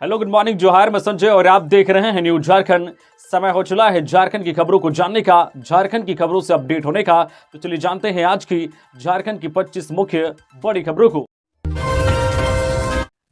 Hello, good morning, जोहार। मैं संजय और आप देख रहे हैं न्यूज झारखंड। समय हो चला है झारखंड की खबरों को जानने का, झारखंड की खबरों से अपडेट होने का। तो चलिए जानते हैं आज की झारखंड की 25 मुख्य बड़ी खबरों को।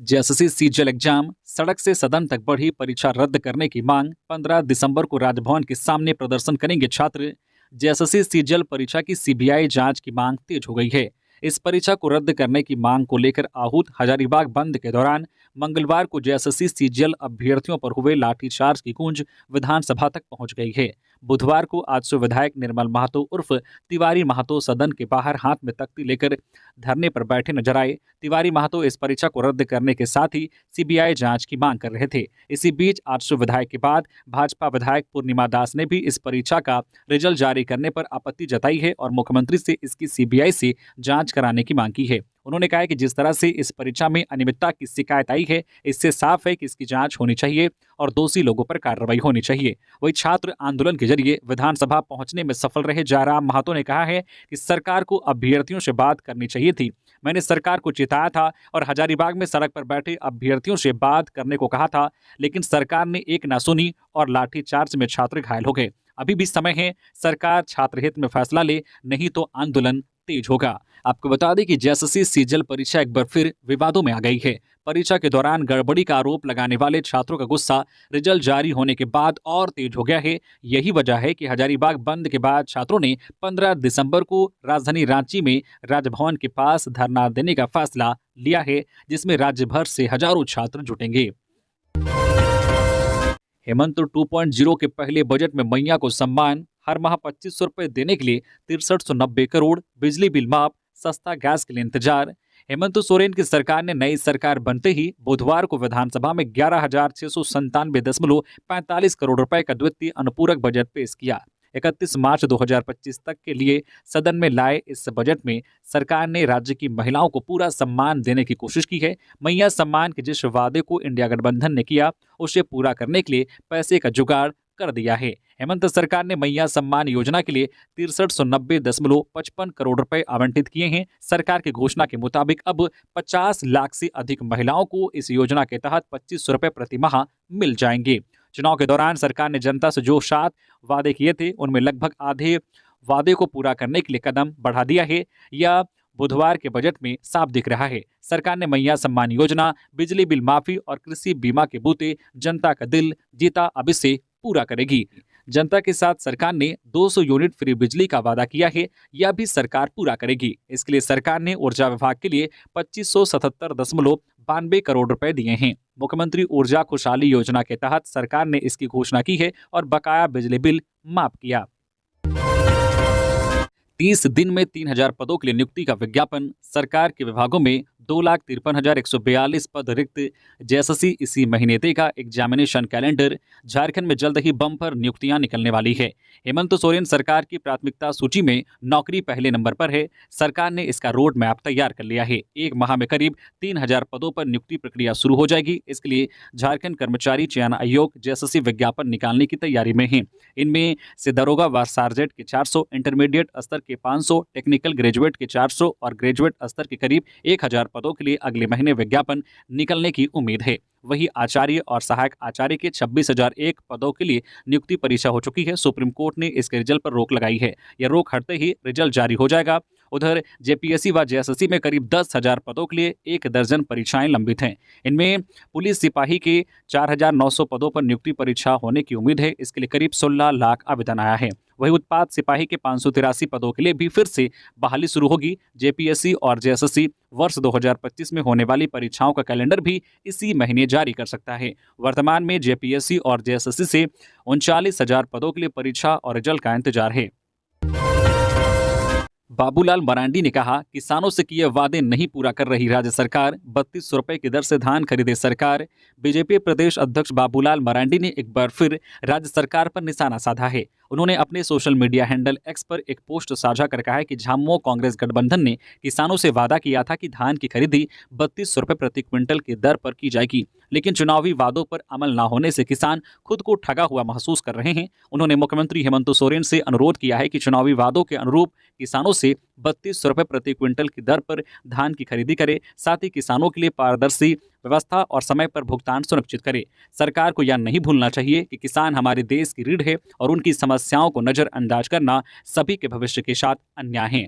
जेएसएससी सीजीएल एग्जाम, सड़क से सदन तक बढ़ी परीक्षा रद्द करने की मांग। 15 दिसंबर को राजभवन के सामने प्रदर्शन करेंगे छात्र। जेएसएससी सीजीएल परीक्षा की सीबीआई जांच की मांग तेज हो गई है। इस परीक्षा को रद्द करने की मांग को लेकर आहूत हजारीबाग बंद के दौरान मंगलवार को जेएसएससी सीजीएल अभ्यर्थियों पर हुए लाठीचार्ज की गूंज विधानसभा तक पहुंच गई है। बुधवार को आजसू विधायक निर्मल महतो उर्फ तिवारी महतो सदन के बाहर हाथ में तख्ती लेकर धरने पर बैठे नजर आए। तिवारी महतो इस परीक्षा को रद्द करने के साथ ही सीबीआई जांच की मांग कर रहे थे। इसी बीच आजसू विधायक के बाद भाजपा विधायक पूर्णिमा दास ने भी इस परीक्षा का रिजल्ट जारी करने पर आपत्ति जताई है और मुख्यमंत्री से इसकी सीबीआई से जांच कराने की मांग की है। उन्होंने कहा है कि जिस तरह से इस परीक्षा में अनियमितता की शिकायत आई है, इससे साफ है कि इसकी जांच होनी चाहिए और दोषी लोगों पर कार्रवाई होनी चाहिए। वही छात्र आंदोलन के जरिए विधानसभा पहुंचने में सफल रहे जयराम महतो ने कहा है कि सरकार को अभ्यर्थियों से बात करनी चाहिए थी। मैंने सरकार को चिताया था और हजारीबाग में सड़क पर बैठे अभ्यर्थियों से बात करने को कहा था, लेकिन सरकार ने एक ना सुनी और लाठीचार्ज में छात्र घायल हो गए। अभी भी समय है, सरकार छात्र हित में फैसला ले, नहीं तो आंदोलन तेज होगा। आपको बता दें कि जेएसएससी सीजीएल परीक्षा एक बार फिर विवादों में आ गई है। परीक्षा के दौरान गड़बड़ी का आरोप लगाने वाले छात्रों का गुस्सा रिजल्ट जारी होने के बाद और तेज हो गया है। यही वजह है कि हजारीबाग बंद के बाद छात्रों ने 15 दिसंबर को राजधानी रांची में राजभवन के पास धरना देने का फैसला लिया है, जिसमें राज्य भर से हजारों छात्र जुटेंगे। हेमंत 2.0 के पहले बजट में मैया को सम्मान, हर माह 2500 रुपए देने के लिए 6390 करोड़, बिजली बिल माफ, सस्ता गैस के लिए इंतजार। हेमंत सोरेन की सरकार ने नई सरकार बनते ही बुधवार को विधानसभा में 11,697.45 करोड़ रुपए का द्वितीय अनुपूरक बजट पेश किया। 31 मार्च 2025 तक के लिए सदन में लाए इस बजट में सरकार ने राज्य की महिलाओं को पूरा सम्मान देने की कोशिश की है। मैया सम्मान के जिस वादे को इंडिया गठबंधन ने किया, उसे पूरा करने के लिए पैसे का जुगाड़ कर दिया है। हेमंत सरकार ने मैया सम्मान योजना के लिए 6390.55 करोड़ रुपए आवंटित किए हैं। सरकार की घोषणा के मुताबिक अब 50 लाख से अधिक महिलाओं को इस योजना के तहत 2500 रुपए प्रति माह मिल जाएंगे। चुनाव के दौरान सरकार ने जनता से जो 7 वादे किए थे, उनमें लगभग आधे वादे को पूरा करने के लिए कदम बढ़ा दिया है। यह बुधवार के बजट में साफ दिख रहा है। सरकार ने मैया सम्मान योजना, बिजली बिल माफी और कृषि बीमा के बूते जनता का दिल जीता, अब इसे पूरा करेगी। जनता के साथ सरकार ने 200 यूनिट फ्री बिजली का वादा किया है, यह भी सरकार पूरा करेगी। इसके लिए सरकार ने ऊर्जा विभाग के लिए 2577.92 करोड़ रुपए दिए हैं। मुख्यमंत्री ऊर्जा खुशहाली योजना के तहत सरकार ने इसकी घोषणा की है और बकाया बिजली बिल माफ किया। 30 दिन में 3000 पदों के लिए नियुक्ति का विज्ञापन, सरकार के विभागों में 2,53,142 पद रिक्त। जेएसएससी इसी महीने देगा एग्जामिनेशन कैलेंडर। झारखंड में जल्द ही बम्पर नियुक्तियां निकलने वाली है। हेमंत सोरेन सरकार की प्राथमिकता सूची में नौकरी पहले नंबर पर है। सरकार ने इसका रोड मैप तैयार कर लिया है। एक माह में करीब 3000 पदों पर नियुक्ति प्रक्रिया शुरू हो जाएगी। इसके लिए झारखंड कर्मचारी चयन आयोग जेएसएससी विज्ञापन निकालने की तैयारी में है। इनमें से दरोगा व सार्जेंट के 400, इंटरमीडिएट स्तर के 500, टेक्निकल ग्रेजुएट के 400 और ग्रेजुएट स्तर के करीब 1000 पदों के लिए अगले महीने विज्ञापन निकलने की उम्मीद है। वही आचार्य और सहायक आचार्य के 26,001 पदों के लिए नियुक्ति परीक्षा हो चुकी है। सुप्रीम कोर्ट ने इसके रिजल्ट पर रोक लगाई है। यह रोक हटते ही रिजल्ट जारी हो जाएगा। उधर जेपीएससी व जेएसएससी में करीब 10,000 पदों के लिए 1 दर्जन परीक्षाएं लंबित हैं। इनमें पुलिस सिपाही के 4,900 पदों पर नियुक्ति परीक्षा होने की उम्मीद है। इसके लिए करीब 16 लाख आवेदन आया है। वही उत्पाद सिपाही के 583 पदों के लिए भी फिर से बहाली शुरू होगी। जेपीएससी और जेएसएससी वर्ष 2025 में होने वाली परीक्षाओं का कैलेंडर भी इसी महीने जारी कर सकता है। वर्तमान में जेपीएससी और जेएसएससी से 39,000 पदों के लिए परीक्षा और रिजल्ट का इंतजार है। बाबूलाल मरांडी ने कहा, किसानों से किए वादे नहीं पूरा कर रही राज्य सरकार, 3200 रुपए की दर से धान खरीदे सरकार। बीजेपी प्रदेश अध्यक्ष बाबूलाल मरांडी ने एक बार फिर राज्य सरकार पर निशाना साधा है। उन्होंने अपने सोशल मीडिया हैंडल एक्स पर एक पोस्ट साझा कर कहा है कि झामुमो कांग्रेस गठबंधन ने किसानों से वादा किया था कि धान की खरीदी 3200 रुपए प्रति क्विंटल की दर पर की जाएगी, लेकिन चुनावी वादों पर अमल न होने से किसान खुद को ठगा हुआ महसूस कर रहे हैं। उन्होंने मुख्यमंत्री हेमंत सोरेन से अनुरोध किया है कि चुनावी वादों के अनुरूप किसानों से ₹32 प्रति क्विंटल की दर पर धान की खरीदी करे, साथ ही किसानों के लिए पारदर्शी व्यवस्था और समय पर भुगतान सुनिश्चित करे। सरकार को यह नहीं भूलना चाहिए कि किसान हमारे देश की रीढ़ है और उनकी समस्याओं को नजरअंदाज करना सभी के भविष्य के साथ अन्याय है।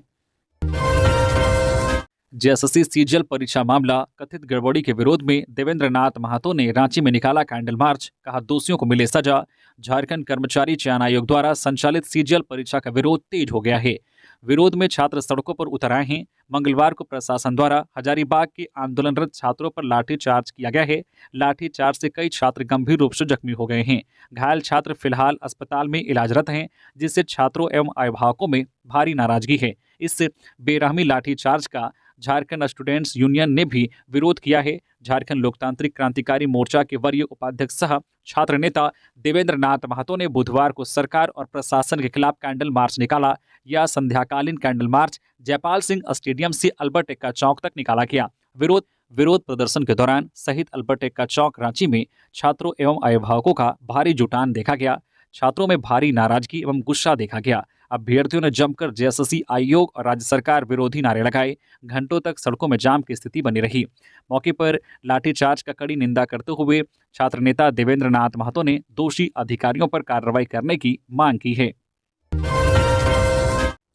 जेएसएससी सीजीएल परीक्षा मामला, कथित गड़बड़ी के विरोध में देवेंद्र नाथ महतो ने रांची में निकाला कैंडल मार्च, कहा दोषियों को मिले सजा। झारखंड कर्मचारी चयन आयोग द्वारा संचालित सीजीएल परीक्षा का विरोध तेज हो गया है। विरोध में छात्र सड़कों पर उतर आए हैं। मंगलवार को प्रशासन द्वारा हजारीबाग के आंदोलनरत छात्रों पर लाठीचार्ज किया गया है। लाठीचार्ज से कई छात्र गंभीर रूप से जख्मी हो गए हैं। घायल छात्र फिलहाल अस्पताल में इलाजरत हैं, जिससे छात्रों एवं अभिभावकों में भारी नाराजगी है। इस बेरहमी लाठीचार्ज का झारखंड स्टूडेंट्स यूनियन ने भी विरोध किया है। झारखंड लोकतांत्रिक क्रांतिकारी मोर्चा के वरीय उपाध्यक्ष सह छात्र नेता देवेंद्र नाथ महतो ने बुधवार को सरकार और प्रशासन के खिलाफ कैंडल मार्च निकाला। यह संध्याकालीन candle march Jaipal Singh stadium से अल्बर्ट एक्का चौक तक निकाला गया। विरोध प्रदर्शन के दौरान शहीद अल्बर्ट एक्का चौक रांची में छात्रों एवं अभिभावकों का भारी जुटान देखा गया। छात्रों में भारी नाराजगी एवं गुस्सा देखा गया। अभ्यर्थियों ने जमकर जेएसएससी आयोग और राज्य सरकार विरोधी नारे लगाए। घंटों तक सड़कों में जाम की स्थिति बनी रही। मौके पर लाठीचार्ज का कड़ी निंदा करते हुए छात्र नेता देवेंद्र नाथ महतो ने दोषी अधिकारियों पर कार्रवाई करने की मांग की है।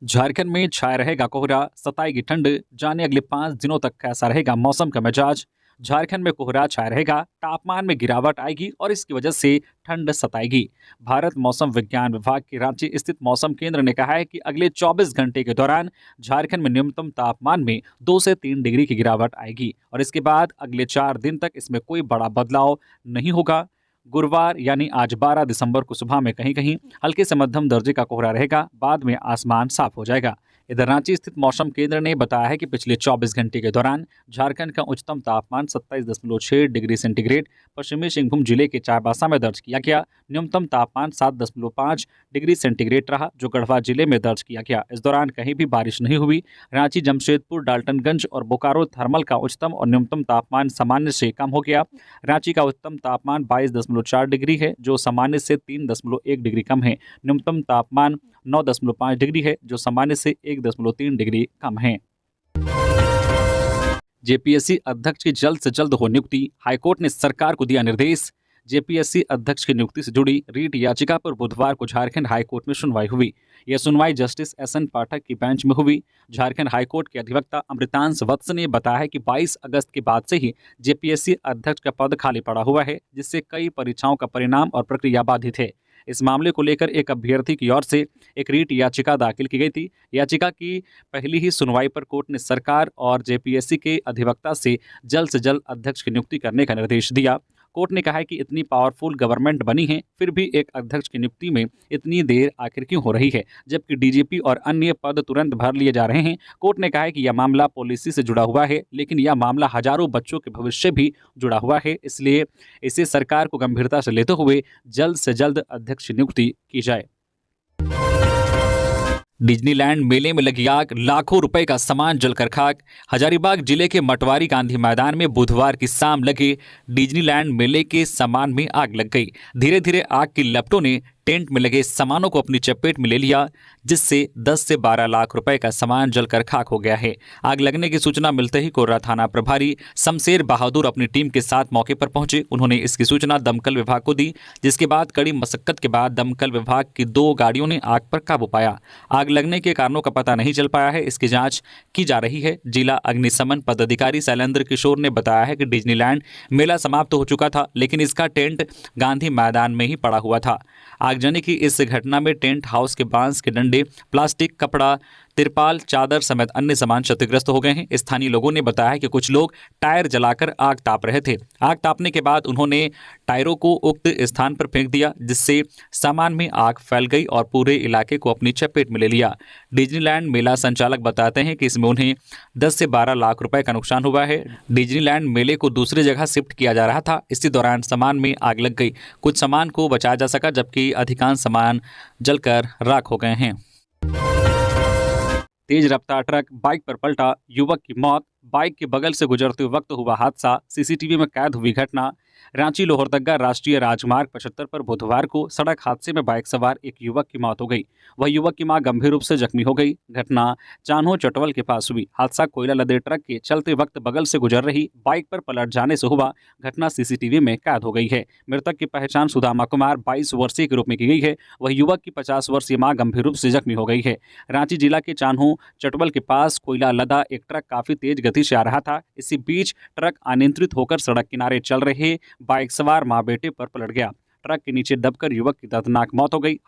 झारखंड में छाया रहेगा कोहरा, सताएगी ठंड। जाने अगले 5 दिनों तक कैसा रहेगा मौसम का मिजाज। झारखंड में कोहरा छाया रहेगा, तापमान में गिरावट आएगी और इसकी वजह से ठंड सताएगी। भारत मौसम विज्ञान विभाग के रांची स्थित मौसम केंद्र ने कहा है कि अगले 24 घंटे के दौरान झारखंड में न्यूनतम तापमान में 2 से 3 डिग्री की गिरावट आएगी और इसके बाद अगले 4 दिन तक इसमें कोई बड़ा बदलाव नहीं होगा। गुरुवार यानी आज 12 दिसंबर को सुबह में कहीं कहीं हल्के से मध्यम दर्जे का कोहरा रहेगा, बाद में आसमान साफ हो जाएगा। इधर रांची स्थित मौसम केंद्र ने बताया है कि पिछले 24 घंटे के दौरान झारखंड का उच्चतम तापमान 27.6 डिग्री सेंटीग्रेड पश्चिमी सिंहभूम जिले के चाईबासा में दर्ज किया गया। न्यूनतम तापमान 7.5 डिग्री सेंटीग्रेड रहा, जो गढ़वा जिले में दर्ज किया गया। इस दौरान कहीं भी बारिश नहीं हुई। रांची, जमशेदपुर, डाल्टनगंज और बोकारो थर्मल का उच्चतम और न्यूनतम तापमान सामान्य से कम हो गया। रांची का उच्चतम तापमान 22.4 डिग्री है, जो सामान्य से 3.1 डिग्री कम है। न्यूनतम तापमान 9.5 डिग्री है, जो सामान्य से 1.3 डिग्री कम है। जेपीएससी अध्यक्ष की जल्द से जल्द हो नियुक्ति, हाईकोर्ट ने सरकार को दिया निर्देश। जेपीएससी अध्यक्ष की नियुक्ति से जुड़ी रीट याचिका पर बुधवार को झारखंड हाईकोर्ट में सुनवाई हुई। यह सुनवाई जस्टिस एसएन पाठक की बेंच में हुई। झारखंड हाईकोर्ट के अधिवक्ता अमृतांश वत्स ने बताया है कि 22 अगस्त के बाद से ही जेपीएससी अध्यक्ष का पद खाली पड़ा हुआ है, जिससे कई परीक्षाओं का परिणाम और प्रक्रिया बाधित है। इस मामले को लेकर एक अभ्यर्थी की ओर से एक रीट याचिका दाखिल की गई थी। याचिका की पहली ही सुनवाई पर कोर्ट ने सरकार और जेपीएससी के अधिवक्ता से जल्द अध्यक्ष की नियुक्ति करने का निर्देश दिया। कोर्ट ने कहा है कि इतनी पावरफुल गवर्नमेंट बनी है, फिर भी एक अध्यक्ष की नियुक्ति में इतनी देर आखिर क्यों हो रही है, जबकि डीजीपी और अन्य पद तुरंत भर लिए जा रहे हैं। कोर्ट ने कहा है कि यह मामला पॉलिसी से जुड़ा हुआ है, लेकिन यह मामला हजारों बच्चों के भविष्य से भी जुड़ा हुआ है, इसलिए इसे सरकार को गंभीरता से लेते हुए जल्द से जल्द अध्यक्ष की नियुक्ति की जाए। डिज्नीलैंड मेले में लगी आग, लाखों रुपए का सामान जलकर खाक। हजारीबाग जिले के मटवारी गांधी मैदान में बुधवार की शाम लगे डिज्नीलैंड मेले के सामान में आग लग गई। धीरे धीरे आग की लपटों ने टेंट में लगे सामानों को अपनी चपेट में ले लिया, जिससे 10 से 12 लाख रुपए का सामान जलकर खाक हो गया है। आग लगने की सूचना मिलते ही कोर्रा थाना प्रभारी शमशेर बहादुर अपनी टीम के साथ मौके पर पहुंचे। उन्होंने इसकी सूचना दमकल विभाग को दी, जिसके बाद कड़ी मशक्कत के बाद दमकल विभाग की 2 गाड़ियों ने आग पर काबू पाया। आग लगने के कारणों का पता नहीं चल पाया है, इसकी जांच की जा रही है। जिला अग्निशमन पदाधिकारी शैलेंद्र किशोर ने बताया है कि डिज्नीलैंड मेला समाप्त हो चुका था, लेकिन इसका टेंट गांधी मैदान में ही पड़ा हुआ था। आगजनी की इस घटना में टेंट हाउस के बांस के डंडे, प्लास्टिक, कपड़ा, तिरपाल, चादर समेत अन्य सामान क्षतिग्रस्त हो गए हैं। स्थानीय लोगों ने बताया कि कुछ लोग टायर जलाकर आग ताप रहे थे। आग तापने के बाद उन्होंने टायरों को उक्त स्थान पर फेंक दिया, जिससे सामान में आग फैल गई और पूरे इलाके को अपनी चपेट में ले लिया। डिज्नीलैंड मेला संचालक बताते हैं कि इसमें उन्हें 10 से 12 लाख रुपए का नुकसान हुआ है। डिज्नीलैंड मेले को दूसरी जगह शिफ्ट किया जा रहा था। इसी दौरान सामान में आग लग गई। कुछ सामान को बचाया जा सका, जबकि अधिकांश सामान जलकर राख हो गए हैं। तेज रफ्तार ट्रक बाइक पर पलटा, युवक की मौत। बाइक के बगल से गुजरते वक्त हुआ हादसा, सीसीटीवी में कैद हुई घटना। रांची लोहरदगा राष्ट्रीय राजमार्ग 75 पर बुधवार को सड़क हादसे में बाइक सवार एक युवक की मौत हो गई। वह युवक की मां गंभीर रूप से जख्मी हो गई। घटना चान्हो चटवल के पास हुई। हादसा कोयला लदे ट्रक के चलते वक्त बगल से गुजर रही बाइक पर पलट जाने से हुआ। घटना सीसीटीवी में कैद हो गई है। मृतक की पहचान सुदामा कुमार 22 वर्षीय के रूप में की गई है। वह युवक की 50 वर्षीय मां गंभीर रूप से जख्मी हो गई है। रांची जिला के चान्हो चटवल के पास कोयला लदा एक ट्रक काफी तेज गति से आ रहा था। इसी बीच ट्रक अनियंत्रित होकर सड़क किनारे चल रहे बाइक सवार मां बेटे पर पलट गया। ट्रक के नीचे दबकर युवक की दर्दनाक मौत हो गई।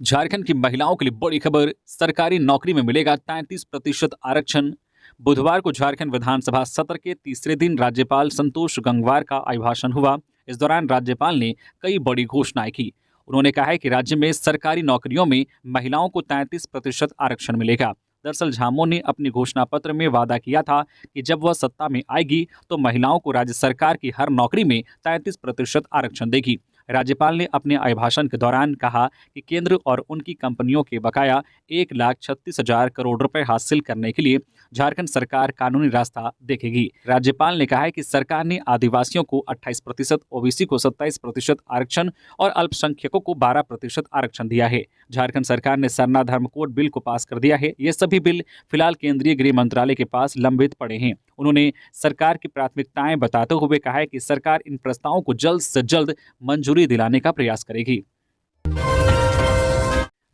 झारखंड की महिलाओं के लिए बड़ी खबर, सरकारी नौकरी में मिलेगा 33% आरक्षण। बुधवार को झारखंड विधानसभा सत्र के तीसरे दिन राज्यपाल संतोष गंगवार का अभिभाषण हुआ। इस दौरान राज्यपाल ने कई बड़ी घोषणाएं की। उन्होंने कहा है कि राज्य में सरकारी नौकरियों में महिलाओं को 33% आरक्षण मिलेगा। दरअसल झामो ने अपने घोषणा पत्र में वादा किया था कि जब वह सत्ता में आएगी तो महिलाओं को राज्य सरकार की हर नौकरी में 33% आरक्षण देगी। राज्यपाल ने अपने अभिभाषण के दौरान कहा कि केंद्र और उनकी कंपनियों के बकाया 1,36,000 करोड़ रुपए हासिल करने के लिए झारखंड सरकार कानूनी रास्ता देखेगी। राज्यपाल ने कहा है कि सरकार ने आदिवासियों को 28%, ओबीसी को 27% आरक्षण और अल्पसंख्यकों को 12% आरक्षण दिया है। झारखंड सरकार ने सरना धर्म कोड बिल को पास कर दिया है। ये सभी बिल फिलहाल केंद्रीय गृह मंत्रालय के पास लंबित पड़े हैं। उन्होंने सरकार की प्राथमिकताएं बताते हुए कहा है कि सरकार इन प्रस्तावों को जल्द से जल्द मंजूरी दिलाने का प्रयास करेगी।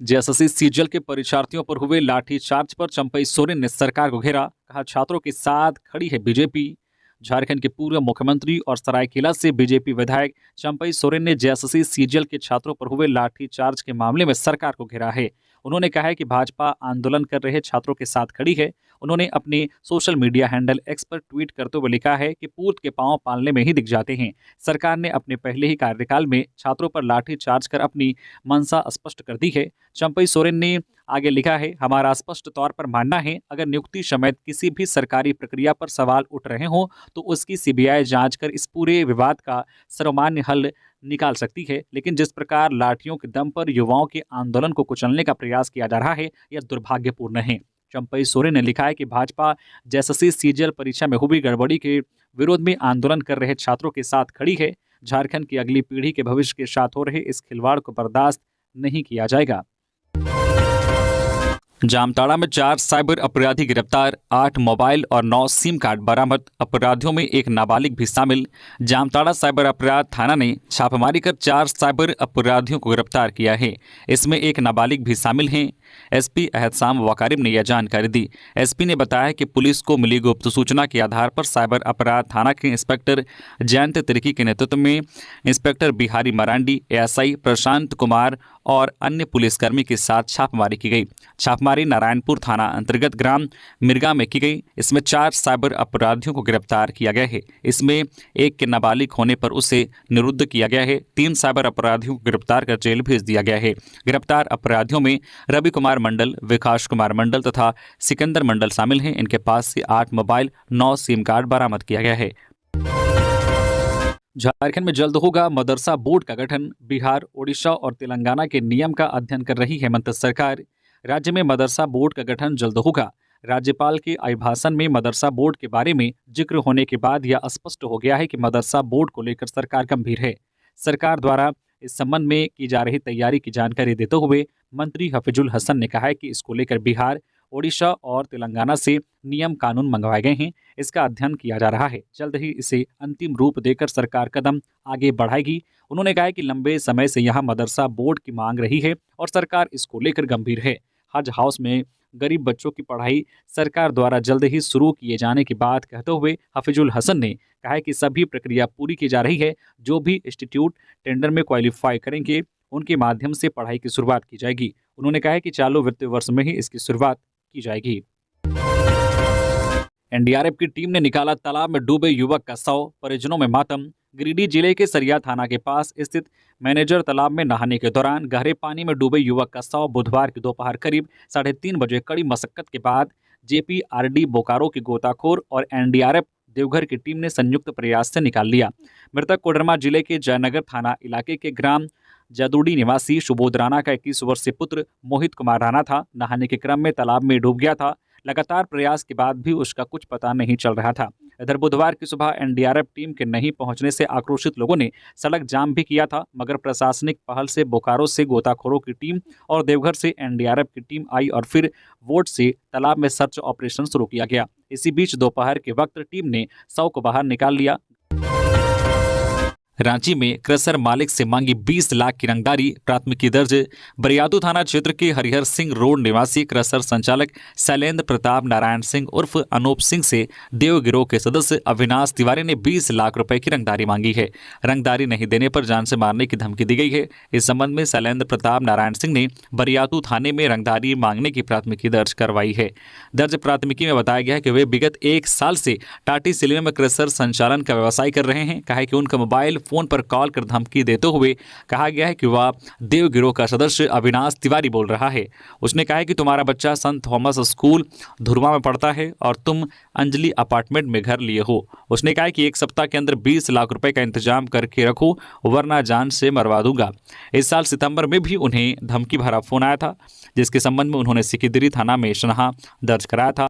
जेएसएससी सीजीएल के परीक्षार्थियों पर हुए लाठीचार्ज पर चंपई सोरेन ने सरकार को घेरा। कहा, छात्रों के साथ खड़ी है बीजेपी। झारखंड के पूर्व मुख्यमंत्री और सरायकेला से बीजेपी विधायक चंपई सोरेन ने जेएसएससी सीजीएल के छात्रों पर हुए लाठीचार्ज के मामले में सरकार को घेरा है। उन्होंने कहा है कि भाजपा आंदोलन कर रहे छात्रों के साथ खड़ी है। उन्होंने अपने सोशल मीडिया हैंडल एक्स पर ट्वीट करते हुए लिखा है कि पूत के पांव पालने में ही दिख जाते हैं। सरकार ने अपने पहले ही कार्यकाल में छात्रों पर लाठीचार्ज कर अपनी मंशा स्पष्ट कर दी है। चंपई सोरेन ने आगे लिखा है, हमारा स्पष्ट तौर पर मानना है, अगर नियुक्ति समेत किसी भी सरकारी प्रक्रिया पर सवाल उठ रहे हों तो उसकी सीबीआई जांच कर इस पूरे विवाद का सर्वमान्य हल निकाल सकती है। लेकिन जिस प्रकार लाठियों के दम पर युवाओं के आंदोलन को कुचलने का प्रयास किया जा रहा है, यह दुर्भाग्यपूर्ण है। चंपई सोरेन ने लिखा है कि भाजपा जेएसएससी सीजीएल परीक्षा में हुई गड़बड़ी के विरोध में आंदोलन कर रहे छात्रों के साथ खड़ी है। झारखंड की अगली पीढ़ी के भविष्य के साथ हो रहे इस खिलवाड़ को बर्दाश्त नहीं किया जाएगा। जामताड़ा में 4 साइबर अपराधी गिरफ्तार, 8 मोबाइल और 9 सिम कार्ड बरामद। अपराधियों में एक नाबालिग भी शामिल। जामताड़ा साइबर अपराध थाना ने छापेमारी कर 4 साइबर अपराधियों को गिरफ्तार किया है। इसमें एक नाबालिग भी शामिल हैं। एसपी एहतसाम वकारिब ने यह जानकारी दी। एसपी ने बताया कि पुलिस को मिली गुप्त सूचना के आधार पर साइबर अपराध थाना के इंस्पेक्टर जयंत तिर्की के नेतृत्व में इंस्पेक्टर बिहारी मरांडी, एएसआई प्रशांत कुमार और अन्य पुलिसकर्मी के साथ छापेमारी की गई। छापेमारी नारायणपुर थाना अंतर्गत ग्राम मिर्गा में की गई। इसमें 4 साइबर अपराधियों को गिरफ्तार किया गया है। इसमें एक के नाबालिग होने पर उसे निरुद्ध किया गया है। 3 साइबर अपराधियों को गिरफ्तार कर जेल भेज दिया गया है। गिरफ्तार अपराधियों में रवि कुमार मंडल, विकास कुमार मंडल तथा सिकंदर मंडल शामिल हैं। इनके पास से 8 मोबाइल, 9 सिम कार्ड बरामद किया गया है। झारखंड में जल्द होगा मदरसा बोर्ड का गठन। बिहार, ओडिशा और तेलंगाना के नियम का अध्ययन कर रही हेमंत सरकार। राज्य में मदरसा बोर्ड का गठन जल्द होगा। राज्यपाल के अभिभाषण में मदरसा बोर्ड के बारे में जिक्र होने के बाद यह स्पष्ट हो गया है कि मदरसा बोर्ड को लेकर सरकार गंभीर है। सरकार द्वारा इस संबंध में की जा रही तैयारी की जानकारी देते हुए मंत्री हफीजुल हसन ने कहा है कि इसको लेकर बिहार, ओडिशा और तेलंगाना से नियम कानून मंगवाए गए हैं। इसका अध्ययन किया जा रहा है। जल्द ही इसे अंतिम रूप देकर सरकार कदम आगे बढ़ाएगी। उन्होंने कहा कि लंबे समय से यहाँ मदरसा बोर्ड की मांग रही है और सरकार इसको लेकर गंभीर है। हज हाउस में गरीब बच्चों की पढ़ाई सरकार द्वारा जल्द ही शुरू किए जाने की बात कहते हुए हफीजुल हसन ने कहा है कि सभी प्रक्रिया पूरी की जा रही है। जो भी इंस्टीट्यूट टेंडर में क्वालिफाई करेंगे उनके माध्यम से पढ़ाई की शुरुआत की जाएगी। उन्होंने कहा है कि चालू वित्तीय वर्ष में ही इसकी शुरुआत की जाएगी। एनडीआरएफ की टीम ने निकाला तालाब में डूबे युवक का शव, परिजनों में मातम। गिरिडीह जिले के सरिया थाना के पास स्थित मैनेजर तालाब में नहाने के दौरान गहरे पानी में डूबे युवक का शव बुधवार की दोपहर करीब 3:30 बजे कड़ी मशक्कत के बाद जेपीआरडी बोकारो के गोताखोर और एनडीआरएफ देवघर की टीम ने संयुक्त प्रयास से निकाल लिया। मृतक कोडरमा जिले के जयनगर थाना इलाके के ग्राम जदुड़ी निवासी सुबोध राणा का 21 वर्षीय पुत्र मोहित कुमार राणा था। नहाने के क्रम में तालाब में डूब गया था। लगातार प्रयास के बाद भी उसका कुछ पता नहीं चल रहा था। इधर बुधवार की सुबह एनडीआरएफ टीम के नहीं पहुंचने से आक्रोशित लोगों ने सड़क जाम भी किया था, मगर प्रशासनिक पहल से बोकारो से गोताखोरों की टीम और देवघर से एनडीआरएफ की टीम आई और फिर वोट से तालाब में सर्च ऑपरेशन शुरू किया गया। इसी बीच दोपहर के वक्त टीम ने 100 को बाहर निकाल लिया। रांची में क्रशर मालिक से मांगी 20 लाख की रंगदारी, प्राथमिकी दर्ज। बरियातू थाना क्षेत्र के हरिहर सिंह रोड निवासी क्रशर संचालक शैलेंद्र प्रताप नारायण सिंह उर्फ अनूप सिंह से देव गिरोह के सदस्य अविनाश तिवारी ने 20 लाख रुपए की रंगदारी मांगी है। रंगदारी नहीं देने पर जान से मारने की धमकी दी गई है। इस संबंध में शैलेंद्र प्रताप नारायण सिंह ने बरियातू थाने में रंगदारी मांगने की प्राथमिकी दर्ज करवाई है। दर्ज प्राथमिकी में बताया गया है कि वे विगत 1 साल से टाटी सिलवे में क्रशर संचालन का व्यवसाय कर रहे हैं। कहा है कि उनका मोबाइल फोन पर कॉल कर धमकी देते हुए कहा गया है कि वह देव गिरोह का सदस्य अविनाश तिवारी बोल रहा है। उसने कहा है कि तुम्हारा बच्चा संत थॉमस स्कूल धुरमा में पढ़ता है और तुम अंजलि अपार्टमेंट में घर लिए हो। उसने कहा है कि 1 सप्ताह के अंदर 20 लाख रुपए का इंतजाम करके रखो वरना जान से मरवा दूंगा। इस साल सितंबर में भी उन्हें धमकी भरा फोन आया था, जिसके संबंध में उन्होंने सिकिदरी थाना में शनाहा दर्ज कराया था।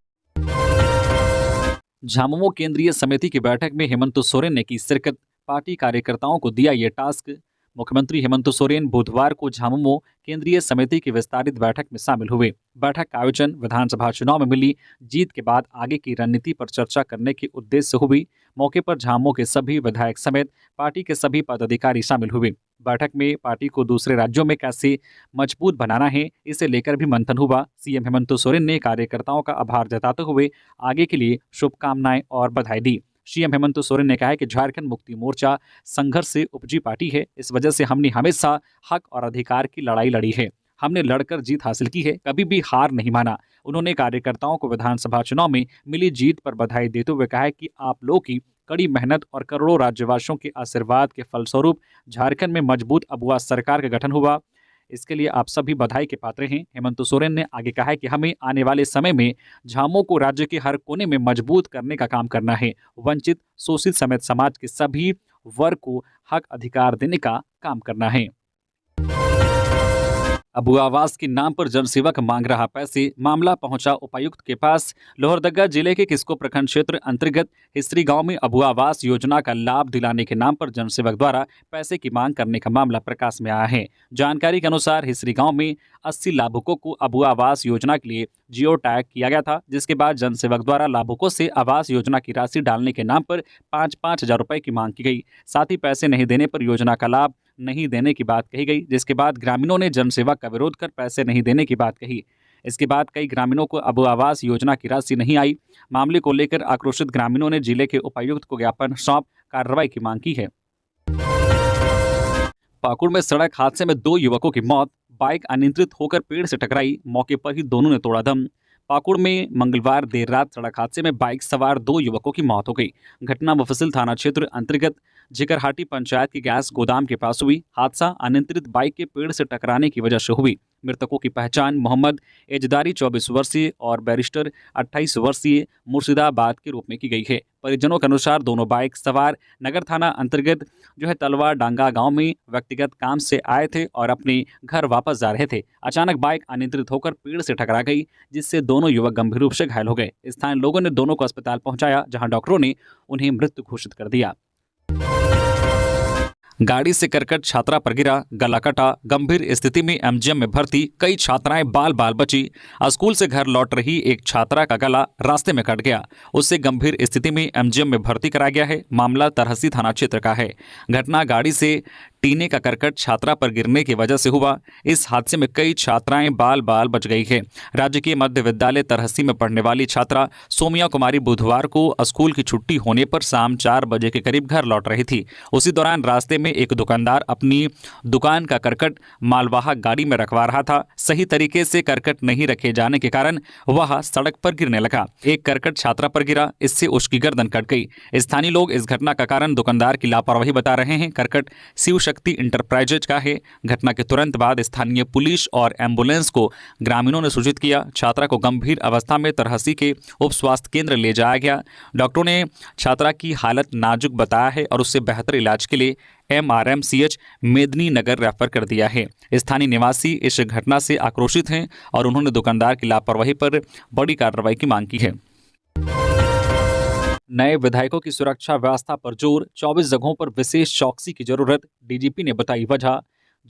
झामुमो केंद्रीय समिति की बैठक में हेमंत सोरेन ने की शिरकत, पार्टी कार्यकर्ताओं को दिया ये टास्क। मुख्यमंत्री हेमंत सोरेन बुधवार को झामुमो केंद्रीय समिति की विस्तारित बैठक में शामिल हुए। बैठक का आयोजन विधानसभा चुनाव में मिली जीत के बाद आगे की रणनीति पर चर्चा करने के उद्देश्य से हुई। मौके पर झामुमो के सभी विधायक समेत पार्टी के सभी पदाधिकारी शामिल हुए। बैठक में पार्टी को दूसरे राज्यों में कैसे मजबूत बनाना है, इसे लेकर भी मंथन हुआ। सीएम हेमंत सोरेन ने कार्यकर्ताओं का आभार जताते हुए आगे के लिए शुभकामनाएं और बधाई दी। सीएम हेमंत सोरेन ने कहा है कि झारखंड मुक्ति मोर्चा संघर्ष से उपजी पार्टी है। इस वजह से हमने हमेशा हक और अधिकार की लड़ाई लड़ी है। हमने लड़कर जीत हासिल की है, कभी भी हार नहीं माना। उन्होंने कार्यकर्ताओं को विधानसभा चुनाव में मिली जीत पर बधाई देते हुए कहा है कि आप लोगों की कड़ी मेहनत और करोड़ों राज्यवासियों के आशीर्वाद के फलस्वरूप झारखंड में मजबूत अबुआ सरकार का गठन हुआ। इसके लिए आप सभी बधाई के पात्र हैं। हेमंत सोरेन ने आगे कहा है कि हमें आने वाले समय में झामुमो को राज्य के हर कोने में मजबूत करने का काम करना है। वंचित, शोषित समेत समाज के सभी वर्ग को हक अधिकार देने का काम करना है। अबुआ आवास के नाम पर जनसेवक मांग रहा पैसे, मामला पहुंचा उपायुक्त के पास। लोहरदगा जिले के किस्को प्रखंड क्षेत्र अंतर्गत हिस्री गांव में अबुआ आवास योजना का लाभ दिलाने के नाम पर जनसेवक द्वारा पैसे की मांग करने का मामला प्रकाश में आया है। जानकारी के अनुसार हिस्री गांव में 80 लाभुकों को अबुआ आवास योजना के लिए जियो टैग किया गया था, जिसके बाद जनसेवक द्वारा लाभुकों से आवास योजना की राशि डालने के नाम पर 5-5 हजार रुपए की मांग की गई। साथ ही पैसे नहीं देने पर योजना का लाभ नहीं देने की बात कही गई, जिसके बाद ग्रामीणों ने जनसेवक का विरोध कर पैसे नहीं देने की बात कही। इसके बाद कई ग्रामीणों को अबुआ आवास योजना की राशि नहीं आई। मामले को लेकर आक्रोशित ग्रामीणों ने जिले के उपायुक्त को ज्ञापन सौंप कार्रवाई की मांग की है। पाकुड़ में सड़क हादसे में 2 युवकों की मौत, बाइक अनियंत्रित होकर पेड़ से टकराई, मौके पर ही दोनों ने तोड़ा दम। पाकुड़ में मंगलवार देर रात सड़क हादसे में बाइक सवार 2 युवकों की मौत हो गई। घटना मुफस्सिल थाना क्षेत्र अंतर्गत जिकरहाटी पंचायत के गैस गोदाम के पास हुई। हादसा अनियंत्रित बाइक के पेड़ से टकराने की वजह से हुई। मृतकों की पहचान मोहम्मद एजदारी 24 वर्षीय और बैरिस्टर 28 वर्षीय मुर्शिदाबाद के रूप में की गई है। परिजनों के अनुसार दोनों बाइक सवार नगर थाना अंतर्गत तलवा डांगा गांव में व्यक्तिगत काम से आए थे और अपने घर वापस जा रहे थे। अचानक बाइक अनियंत्रित होकर पेड़ से टकरा गई, जिससे दोनों युवक गंभीर रूप से घायल हो गए। स्थानीय लोगों ने दोनों को अस्पताल पहुंचाया, जहां डॉक्टरों ने उन्हें मृत घोषित कर दिया। गाड़ी से करकट छात्रा पर गिरा, गला कटा, गंभीर स्थिति में एमजीएम में भर्ती, कई छात्राएं बाल बाल बची। स्कूल से घर लौट रही एक छात्रा का गला रास्ते में कट गया, उससे गंभीर स्थिति में एमजीएम में भर्ती कराया गया है। मामला तरहसी थाना क्षेत्र का है। घटना गाड़ी से टीने का करकट छात्रा पर गिरने की वजह से हुआ। इस हादसे में कई छात्राएं बाल बाल बच गई है। राजकीय मध्य विद्यालय तरहसी में पढ़ने वाली छात्रा सोमिया कुमारी बुधवार को स्कूल की छुट्टी होने पर शाम 4 बजे के करीब घर लौट रही थी। उसी दौरान रास्ते में एक दुकानदार अपनी दुकान का करकट मालवाहक गाड़ी में रखवा रहा था। सही तरीके से करकट नहीं रखे जाने के कारण वह सड़क पर गिरने लगा। एक करकट छात्रा पर गिरा, इससे उसकी गर्दन कट गई। स्थानीय लोग इस घटना का कारण दुकानदार की लापरवाही बता रहे हैं। करकट शिव शक्ति इंटरप्राइजेज का है। घटना के तुरंत बाद स्थानीय पुलिस और एम्बुलेंस को ग्रामीणों ने सूचित किया। छात्रा को गंभीर अवस्था में तरहसी के उप स्वास्थ्य केंद्र ले जाया गया। डॉक्टरों ने छात्रा की हालत नाजुक बताया है और उससे बेहतर इलाज के लिए MRMCH मेदिनी नगर रेफर कर दिया है। स्थानीय निवासी इस घटना से आक्रोशित हैं और उन्होंने दुकानदार की लापरवाही पर बड़ी कार्रवाई की मांग की है। नए विधायकों की सुरक्षा व्यवस्था पर जोर, 24 जगहों पर विशेष चौकसी की जरूरत, डीजीपी ने बताई वजह।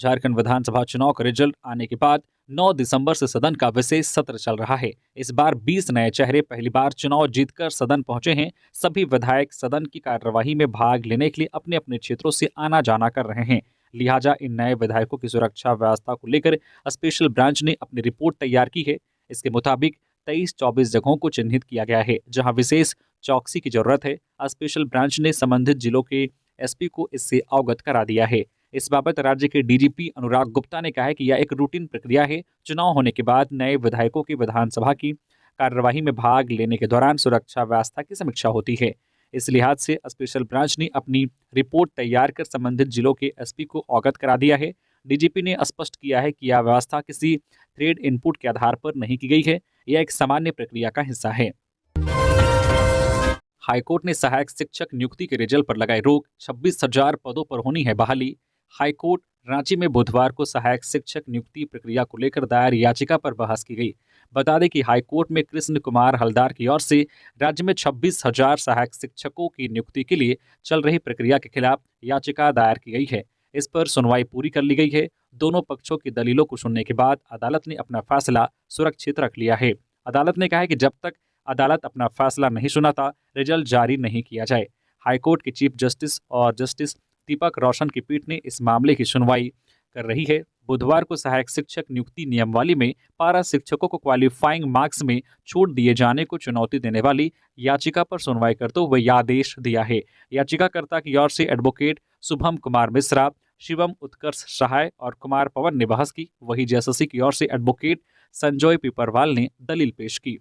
झारखंड विधानसभा चुनाव का रिजल्ट आने के बाद 9 दिसंबर से सदन का विशेष सत्र चल रहा है। इस बार 20 नए चेहरे पहली बार चुनाव जीतकर सदन पहुंचे हैं। सभी विधायक सदन की कार्यवाही में भाग लेने के लिए अपने अपने क्षेत्रों से आना जाना कर रहे हैं। लिहाजा इन नए विधायकों की सुरक्षा व्यवस्था को लेकर स्पेशल ब्रांच ने अपनी रिपोर्ट तैयार की है। इसके मुताबिक 23-24 जगहों को चिन्हित किया गया है जहां विशेष चौकसी की जरूरत है। स्पेशल ब्रांच ने संबंधित जिलों के एसपी को इससे अवगत करा दिया है। इस बाबत राज्य के डीजीपी अनुराग गुप्ता ने कहा है कि यह एक रूटीन प्रक्रिया है। चुनाव होने के बाद नए विधायकों की विधानसभा की कार्यवाही में भाग लेने के दौरान सुरक्षा व्यवस्था की समीक्षा होती है। इस लिहाज से स्पेशल ब्रांच ने अपनी रिपोर्ट तैयार कर संबंधित जिलों के एसपी को अवगत करा दिया है। डीजीपी ने स्पष्ट किया है कि यह व्यवस्था किसी थ्रेड इनपुट के आधार पर नहीं की गई है, यह एक सामान्य प्रक्रिया का हिस्सा है। हाईकोर्ट ने सहायक शिक्षक नियुक्ति के रिजल्ट पर लगाई रोक, 26,000 पदों पर होनी है बहाली। हाईकोर्ट रांची में बुधवार को सहायक शिक्षक नियुक्ति प्रक्रिया को लेकर दायर याचिका पर बहस की गई। बता दें कि हाईकोर्ट में कृष्ण कुमार हलदार की ओर से राज्य में 26,000 सहायक शिक्षकों की नियुक्ति के लिए चल रही प्रक्रिया के खिलाफ याचिका दायर की गई है। इस पर सुनवाई पूरी कर ली गई है। दोनों पक्षों की दलीलों को सुनने के बाद अदालत ने अपना फैसला सुरक्षित रख लिया है। अदालत ने कहा है कि जब तक अदालत अपना फैसला नहीं सुनाता, रिजल्ट जारी नहीं किया जाए। हाईकोर्ट के चीफ जस्टिस और जस्टिस दीपक रोशन की पीठ ने इस मामले की सुनवाई कर रही है। बुधवार को सहायक शिक्षक नियुक्ति नियमावली में पारा शिक्षकों को क्वालिफाइंग मार्क्स में छूट दिए जाने को चुनौती देने वाली याचिका पर सुनवाई करते हुए यह आदेश दिया है। याचिकाकर्ता की ओर से एडवोकेट शुभम कुमार मिश्रा, शिवम उत्कर्ष सहाय और कुमार पवन ने बहस की। वहीं जेएसएससी की ओर से एडवोकेट संजय पिपरवाल ने दलील पेश की।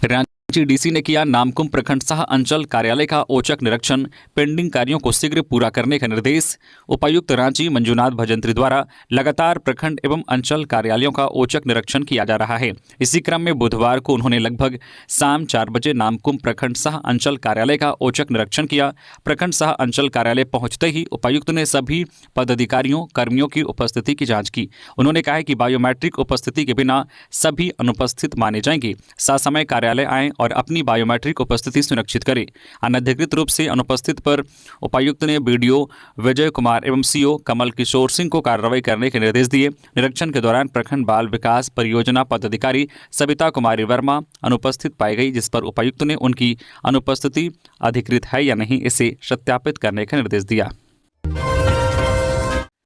रांची डीसी ने किया नामकुम प्रखंड सह अंचल कार्यालय का औचक निरीक्षण, पेंडिंग कार्यों को शीघ्र पूरा करने का निर्देश। उपायुक्त रांची मंजुनाथ भजंत्री द्वारा लगातार प्रखंड एवं अंचल कार्यालयों का औचक निरीक्षण किया जा रहा है। इसी क्रम में बुधवार को उन्होंने लगभग शाम 4 बजे नामकुम प्रखंड सह अंचल कार्यालय का औचक निरीक्षण किया। प्रखंड सह अंचल कार्यालय पहुंचते ही उपायुक्त ने सभी पदाधिकारियों कर्मियों की उपस्थिति की जाँच की। उन्होंने कहा कि बायोमेट्रिक उपस्थिति के बिना सभी अनुपस्थित माने जाएंगे। ससमय कार्यालय आएं और अपनी बायोमेट्रिक उपस्थिति सुनिश्चित करें। अनधिकृत रूप से अनुपस्थित पर उपायुक्त ने बीडीओ विजय कुमार एवं सीओ कमल किशोर सिंह को कार्रवाई करने के निर्देश दिए। निरीक्षण के दौरान प्रखंड बाल विकास परियोजना पदाधिकारी सविता कुमारी वर्मा अनुपस्थित पाई गई, जिस पर उपायुक्त ने उनकी अनुपस्थिति अधिकृत है या नहीं इसे सत्यापित करने का निर्देश दिया।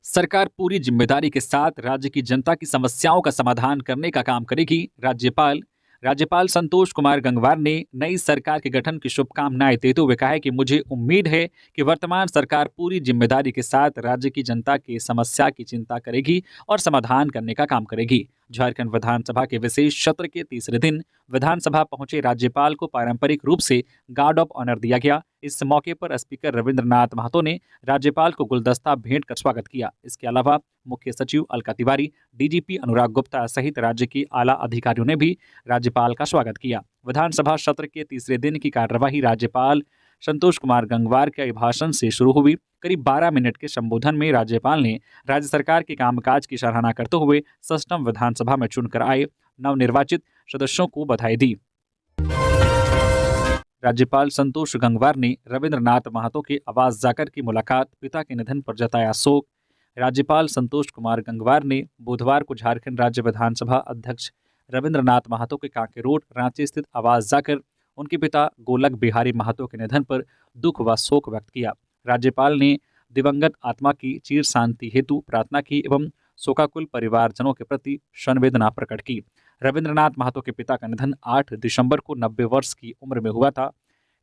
सरकार पूरी जिम्मेदारी के साथ राज्य की जनता की समस्याओं का समाधान करने का काम करेगी। राज्यपाल संतोष कुमार गंगवार ने नई सरकार के गठन की शुभकामनाएं देते हुए कहा है कि मुझे उम्मीद है कि वर्तमान सरकार पूरी जिम्मेदारी के साथ राज्य की जनता की समस्या की चिंता करेगी और समाधान करने का काम करेगी। झारखंड विधानसभा के विशेष सत्र के तीसरे दिन विधानसभा पहुंचे राज्यपाल को पारंपरिक रूप से गार्ड ऑफ ऑनर दिया गया। इस मौके पर स्पीकर रविंद्रनाथ महतो ने राज्यपाल को गुलदस्ता भेंट कर स्वागत किया। इसके अलावा मुख्य सचिव अलका तिवारी, डीजीपी अनुराग गुप्ता सहित राज्य के आला अधिकारियों ने भी राज्यपाल का स्वागत किया। विधानसभा सत्र के तीसरे दिन की कार्यवाही राज्यपाल संतोष कुमार गंगवार के अभिभाषण से शुरू हुई। करीब 12 मिनट के संबोधन में राज्यपाल ने राज्य सरकार के कामकाज की सराहना करते हुए सष्टम विधानसभा में चुनकर आए नवनिर्वाचित सदस्यों को बधाई दी। राज्यपाल संतोष गंगवार ने रविंद्रनाथ महतो के आवास जाकर की मुलाकात, पिता के निधन पर जताया शोक। राज्यपाल संतोष कुमार गंगवार ने बुधवार को झारखंड राज्य विधानसभा अध्यक्ष रविंद्रनाथ महतो के कांके रोड रांची स्थित आवास जाकर उनके पिता गोलक बिहारी महतो के निधन पर दुख व शोक व्यक्त किया। राज्यपाल ने दिवंगत आत्मा की चिर शांति हेतु प्रार्थना की एवं शोकाकुल परिवारजनों के प्रति संवेदना प्रकट की। रविंद्रनाथ महतो के पिता का निधन 8 दिसंबर को 90 वर्ष की उम्र में हुआ था।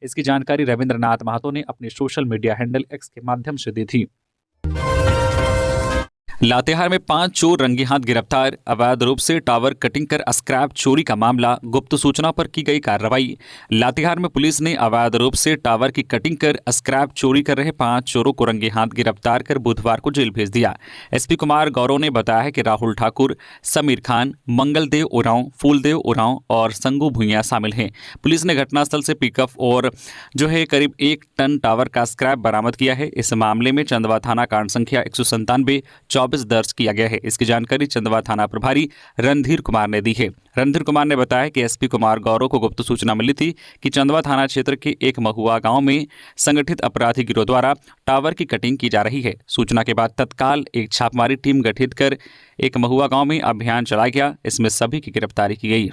इसकी जानकारी रविंद्रनाथ महतो ने अपने सोशल मीडिया हैंडल एक्स के माध्यम से दी थी। लातेहार में 5 चोर रंगे हाथ गिरफ्तार, अवैध रूप से टावर कटिंग कर स्क्रैप चोरी का मामला, गुप्त सूचना पर की गई कार्रवाई। लातेहार में पुलिस ने अवैध रूप से टावर की कटिंग कर स्क्रैप चोरी कर रहे 5 चोरों को रंगे हाथ गिरफ्तार कर बुधवार को जेल भेज दिया। एसपी कुमार गौरव ने बताया है कि राहुल ठाकुर, समीर खान, मंगलदेव उरांव, फूलदेव उरांव और संगू भुइयां शामिल हैं। पुलिस ने घटनास्थल से पिकअप और करीब 1 टन टावर का स्क्रैप बरामद किया है। इस मामले में चंदवा थाना कांड संख्या 197, 124 दर्ज किया गया है। इसकी जानकारी चंदवा थाना प्रभारी रणधीर कुमार ने दी है। रणधीर कुमार ने बताया कि एसपी कुमार गौरव को गुप्त सूचना मिली थी कि चंदवा थाना क्षेत्र के एक महुआ गांव में संगठित अपराधी गिरोह द्वारा टावर की कटिंग की जा रही है। सूचना के बाद तत्काल एक छापामारी टीम गठित कर एक महुआ गांव में अभियान चलाया गया। इसमें सभी की गिरफ्तारी की गई।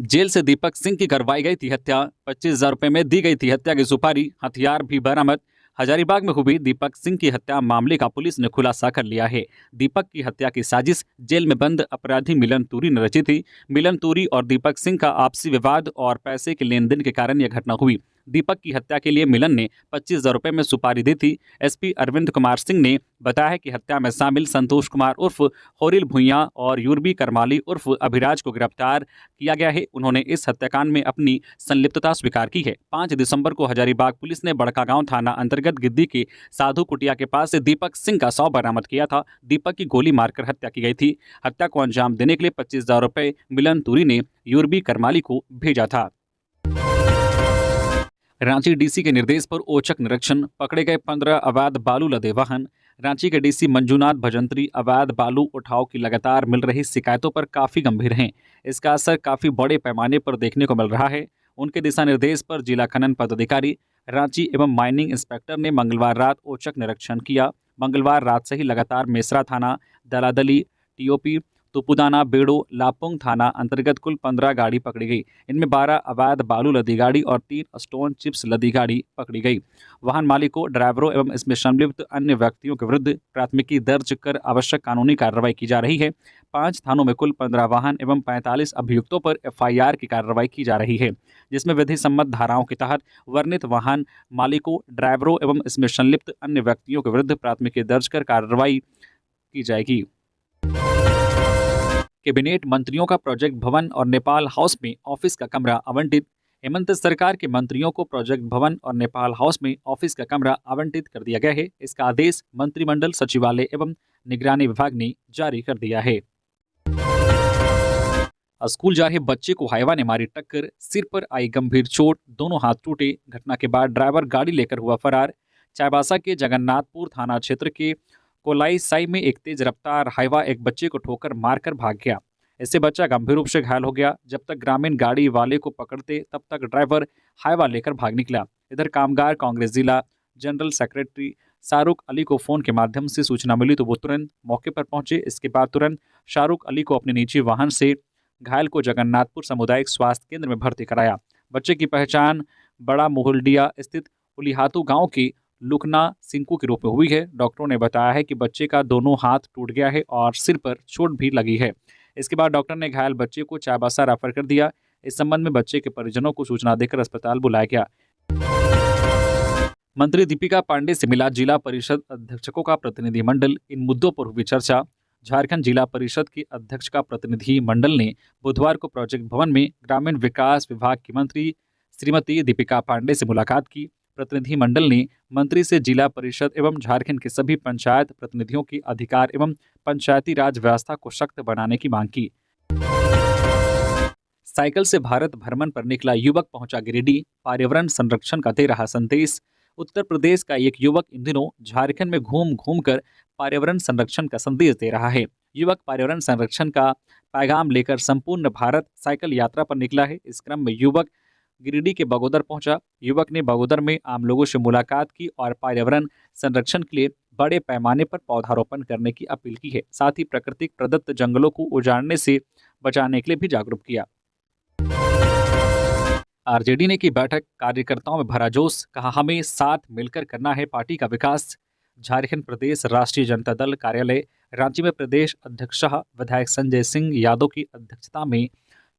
जेल से दीपक सिंह की करवाई गई थी हत्या, 25,000 रुपए में दी गई थी हत्या की सुपारी, हथियार भी बरामद। हजारीबाग में हुई दीपक सिंह की हत्या मामले का पुलिस ने खुलासा कर लिया है। दीपक की हत्या की साजिश जेल में बंद अपराधी मिलन तूरी ने रची थी। मिलन तूरी और दीपक सिंह का आपसी विवाद और पैसे के लेन देन के कारण यह घटना हुई। दीपक की हत्या के लिए मिलन ने 25,000 रुपए में सुपारी दी थी। एसपी अरविंद कुमार सिंह ने बताया कि हत्या में शामिल संतोष कुमार उर्फ होरिल भुइया और यूरबी करमाली उर्फ अभिराज को गिरफ्तार किया गया है। उन्होंने इस हत्याकांड में अपनी संलिप्तता स्वीकार की है। 5 दिसंबर को हजारीबाग पुलिस ने बड़कागांव थाना अंतर्गत गिद्दी के साधु कुटिया के पास से दीपक सिंह का शव बरामद किया था। दीपक की गोली मारकर हत्या की गई थी। हत्या को अंजाम देने के लिए 25,000 रुपए मिलन तूरी ने यूरबी करमाली को भेजा था। रांची डीसी के निर्देश पर औचक निरीक्षण, पकड़े गए 15 अवैध बालू लदे वाहन। रांची के डीसी मंजूनाथ भजंत्री अवैध बालू उठाव की लगातार मिल रही शिकायतों पर काफ़ी गंभीर हैं। इसका असर काफ़ी बड़े पैमाने पर देखने को मिल रहा है। उनके दिशा निर्देश पर जिला खनन पदाधिकारी रांची एवं माइनिंग इंस्पेक्टर ने मंगलवार रात औचक निरीक्षण किया। मंगलवार रात से ही लगातार मेसरा थाना, दलादली, टीओपी, तुपुदाना, बेड़ो, लापुंग थाना अंतर्गत कुल 15 गाड़ी पकड़ी गई। इनमें 12 अवैध बालू लदी गाड़ी और 3 स्टोन चिप्स लदी गाड़ी पकड़ी गई। वाहन मालिकों, ड्राइवरों एवं इसमें संलिप्त अन्य व्यक्तियों के विरुद्ध प्राथमिकी दर्ज कर आवश्यक कानूनी कार्रवाई की जा रही है। 5 थानों में कुल 15 वाहन एवं 45 अभियुक्तों पर FIR की कार्रवाई की जा रही है, जिसमें विधि सम्मत धाराओं के तहत वर्णित वाहन मालिकों, ड्राइवरों एवं इसमें संलिप्त अन्य व्यक्तियों के विरुद्ध प्राथमिकी दर्ज कर कार्रवाई की जाएगी। कैबिनेट मंत्रियों का प्रोजेक्ट भवन और नेपाल हाउस में ऑफिस का कमरा आवंटित। हेमंत सरकार के मंत्रियों को प्रोजेक्ट भवन और नेपाल हाउस में ऑफिस का कमरा आवंटित कर दिया गया है। इसका आदेश मंत्रिमंडल सचिवालय एवं निगरानी विभाग ने जारी कर दिया है। स्कूल जा रहे बच्चे को हाईवा ने मारी टक्कर, सिर पर आई गंभीर चोट, दोनों हाथ टूटे। घटना के बाद ड्राइवर गाड़ी लेकर हुआ फरार। चाईबासा के जगन्नाथपुर थाना क्षेत्र के कोलाईसाई में एक तेज रफ्तार हाईवा एक बच्चे को ठोकर मारकर भाग गया। इससे बच्चा गंभीर रूप से घायल हो गया। जब तक ग्रामीण गाड़ी वाले को पकड़ते तब तक ड्राइवर हाईवा लेकर भाग निकला। इधर कामगार कांग्रेस जिला जनरल सेक्रेटरी शाहरुख अली को फोन के माध्यम से सूचना मिली तो वो तुरंत मौके पर पहुंचे। इसके बाद तुरंत शाहरुख अली को अपने निजी वाहन से घायल को जगन्नाथपुर सामुदायिक स्वास्थ्य केंद्र में भर्ती कराया। बच्चे की पहचान बड़ा मोहल्डिया स्थित उलिहातू गांव के लुकना सिंकू के रूप में हुई है। डॉक्टरों ने बताया है कि बच्चे का दोनों हाथ टूट गया है और सिर पर चोट भी लगी है। इसके बाद डॉक्टर ने घायल बच्चे को चाईबासा रेफर कर दिया। इस संबंध में बच्चे के परिजनों को सूचना देकर अस्पताल बुलाया गया। मंत्री दीपिका पांडे से मिला जिला परिषद अध्यक्षों का प्रतिनिधिमंडल, इन मुद्दों पर हुई चर्चा। झारखंड जिला परिषद के अध्यक्ष का प्रतिनिधि मंडल ने बुधवार को प्रोजेक्ट भवन में ग्रामीण विकास विभाग की मंत्री श्रीमती दीपिका पांडे से मुलाकात की। प्रतिनिधिमंडल ने मंत्री से जिला परिषद एवं झारखंड के सभी पंचायत प्रतिनिधियों के अधिकार एवं पंचायती राज व्यवस्था को सख्त बनाने की मांग की। साइकिल से भारत भ्रमण पर निकला युवक पहुंचा गिरिडीह, पर्यावरण संरक्षण का दे रहा संदेश। उत्तर प्रदेश का एक युवक इन दिनों झारखंड में घूम घूम कर पर्यावरण संरक्षण का संदेश दे रहा है। युवक पर्यावरण संरक्षण का पैगाम लेकर संपूर्ण भारत साइकिल यात्रा पर निकला है। इस क्रम में युवक गिरिडीह के बगोदर पहुंचा। युवक ने बगोदर में आम लोगों से मुलाकात की और पर्यावरण संरक्षण के लिए बड़े पैमाने पर पौधारोपण करने की अपील की है। साथ ही प्राकृतिक प्रदत्त जंगलों को उजाड़ने से बचाने के लिए भी जागरूक किया। आरजेडी ने की बैठक, कार्यकर्ताओं में भरा जोश, कहा हमें साथ मिलकर करना है पार्टी का विकास। झारखंड प्रदेश राष्ट्रीय जनता दल कार्यालय रांची में प्रदेश अध्यक्ष विधायक संजय सिंह यादव की अध्यक्षता में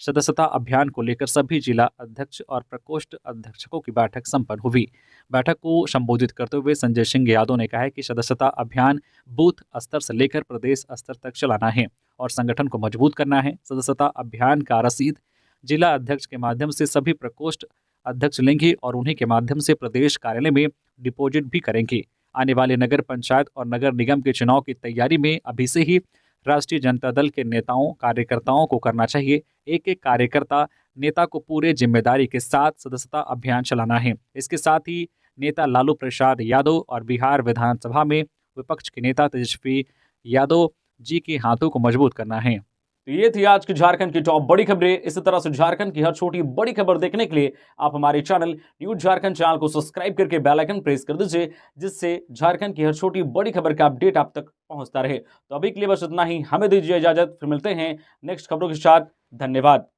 सदस्यता अभियान को लेकर सभी जिला अध्यक्ष और प्रकोष्ठ अध्यक्षों की बैठक संपन्न हुई। बैठक को संबोधित करते हुए संजय सिंह यादव ने कहा कि सदस्यता अभियान बूथ स्तर से लेकर प्रदेश स्तर तक चलाना है और संगठन को मजबूत करना है। सदस्यता अभियान का रसीद जिला अध्यक्ष के माध्यम से सभी प्रकोष्ठ अध्यक्ष लेंगे और उन्हीं के माध्यम से प्रदेश कार्यालय में डिपॉजिट भी करेंगे। आने वाले नगर पंचायत और नगर निगम के चुनाव की तैयारी में अभी से ही राष्ट्रीय जनता दल के नेताओं कार्यकर्ताओं को करना चाहिए। एक एक कार्यकर्ता नेता को पूरे जिम्मेदारी के साथ सदस्यता अभियान चलाना है। इसके साथ ही नेता लालू प्रसाद यादव और बिहार विधानसभा में विपक्ष के नेता तेजस्वी यादव जी के हाथों को मजबूत करना है। तो ये थी आज की झारखंड की टॉप बड़ी खबरें। इसी तरह से झारखंड की हर छोटी बड़ी खबर देखने के लिए आप हमारे चैनल न्यूज झारखंड चैनल को सब्सक्राइब करके बेल आइकन प्रेस कर दीजिए, जिससे झारखंड की हर छोटी बड़ी खबर का अपडेट आप तक पहुंचता रहे। तो अभी के लिए बस इतना ही, हमें दीजिए इजाजत, फिर मिलते हैं नेक्स्ट खबरों के साथ। धन्यवाद।